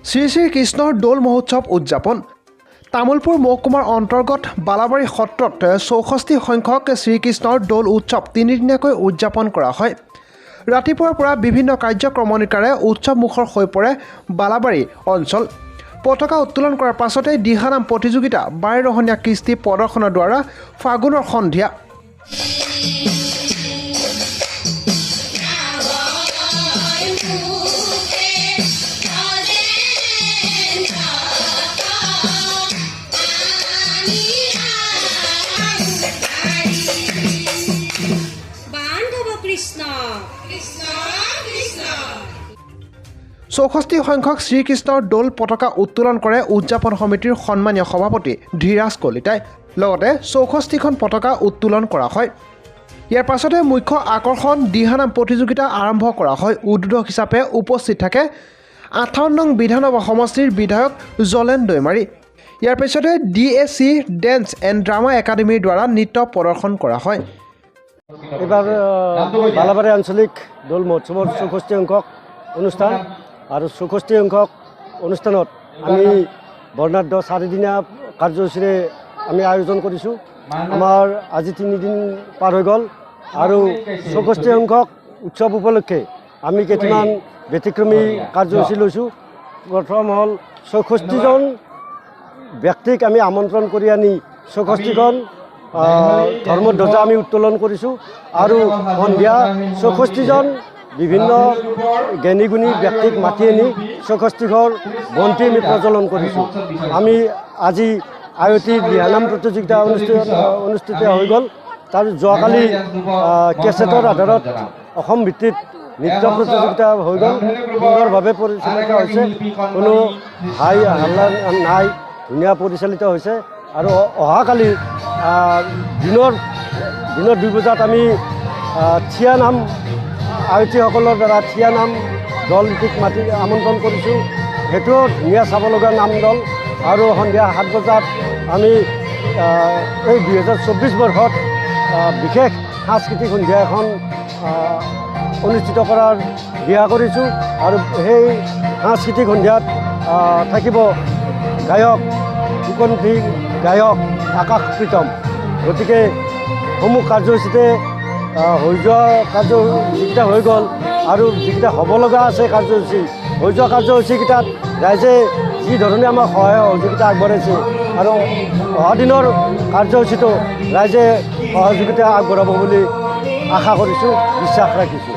শ্ৰী শ্ৰী কৃষ্ণৰ দৌল মহোৎসৱ উদযাপন। তামুলপুৰ মহকুমাৰ অন্তৰ্গত বালাবাৰী সত্ৰত ৬৪ সংখ্যক শ্ৰীকৃষ্ণৰ দৌল উৎসৱ তিনিদিনীয়াকৈ উদযাপন কৰা হয়। ৰাতিপুৱাৰ পৰা বিভিন্ন কাৰ্যক্ৰমণিকাৰে উৎসৱমুখৰ হৈ পৰে বালাবাৰী অঞ্চল। পতাকা উত্তোলন কৰাৰ পাছতে দিহানাম প্ৰতিযোগিতা, বাৰেৰহণীয়া কৃষ্টি প্ৰদৰ্শনৰ দ্বাৰা ফাগুনৰ সন্ধিয়া। কৃষ্ণ কৃষ্ণ কৃষ্ণ ৬৪ সংখ্যক শ্ৰীকৃষ্ণৰ দৌল পতাকা উত্তোলন কৰে উদযাপন সমিতিৰ সন্মানীয় সভাপতি ধীৰাজ কলিতাই। লগতে ৬৪খন পতাকা উত্তোলন কৰা হয়। ইয়াৰ পাছতে মুখ্য আকৰ্ষণ দিহানাম প্ৰতিযোগিতা আৰম্ভ কৰা হয়। উদ্বোধক হিচাপে উপস্থিত থাকে ৫৮ নং বিধানসভা সমষ্টিৰ বিধায়ক জলেন দৈমাৰী। ইয়াৰ পিছতে DAC ডেন্স এণ্ড ড্ৰামা একাডেমীৰ দ্বাৰা নৃত্য প্ৰদৰ্শন কৰা হয়। এবাৰ বালাবাৰী আঞ্চলিক দৌল মহোৎসৱৰ ৬৪ সংখ্যক অনুষ্ঠান আৰু ৬৪ সংখ্যক অনুষ্ঠানত আমি বৰ্ণাঢ্য ৪দিনীয়া কাৰ্যসূচীৰে আমি আয়োজন কৰিছোঁ। আমাৰ আজি ৩ দিন পাৰ হৈ গ'ল আৰু ৬৪ সংখ্যক উৎসৱ উপলক্ষে আমি কেইটামান ব্যতিক্ৰমী কাৰ্যসূচী লৈছোঁ। প্ৰথম হ'ল ৬৪জন ব্যক্তিক আমি আমন্ত্ৰণ কৰি আনি ৬৪খন ধৰ্মধ্বজা আমি উত্তোলন কৰিছোঁ আৰু সন্ধিয়া ৬৪জন বিভিন্ন জ্ঞানী গুণী ব্যক্তিক মাতি আনি ৬৪ঘৰ বন্তি আমি প্ৰজ্বলন কৰিছোঁ। আমি আজি আয়তী দিহানাম প্ৰতিযোগিতা অনুষ্ঠিত হৈ গ'ল। তাৰ যোৱাকালি কেছেটৰ আধাৰত অসম ভিত্তিত নৃত্য প্ৰতিযোগিতা হৈ গ'ল, সুন্দৰভাৱে পৰিচালিত হৈছে, কোনো হাই হাল্লা নাই, ধুনীয়া পৰিচালিত হৈছে। আৰু অহাকালি দিনৰ ২ বজাত আমি থিয়া নাম আয়তীসকলৰ দ্বাৰা থিয়া নাম দলটিক মাতি আমন্ত্ৰণ কৰিছোঁ। সেইটোও ধুনীয়া চাব লগা নাম দল। আৰু সন্ধিয়া ৭ বজাত আমি এই ২০২৪ বৰ্ষত বিশেষ সাংস্কৃতিক সন্ধিয়া এখন অনুষ্ঠিত কৰাৰ দিহা কৰিছোঁ। আৰু সেই সাংস্কৃতিক সন্ধিয়াত থাকিব গায়ক, সুকণ্ঠী গায়ক আকাশ প্ৰীতম। গতিকে সমূহ কাৰ্যসূচীতে হৈ যোৱা যিকেইটা হৈ গ'ল আৰু যিকেইটা হ'ব লগা আছে কাৰ্যসূচী, হৈ যোৱা কাৰ্যসূচীকেইটাত ৰাইজে যি ধৰণে আমাক সহায় সহযোগিতা আগবঢ়াইছে আৰু অহা দিনৰ কাৰ্যসূচীটো ৰাইজে সহযোগিতা আগবঢ়াব বুলি আশা কৰিছোঁ, বিশ্বাস ৰাখিছোঁ।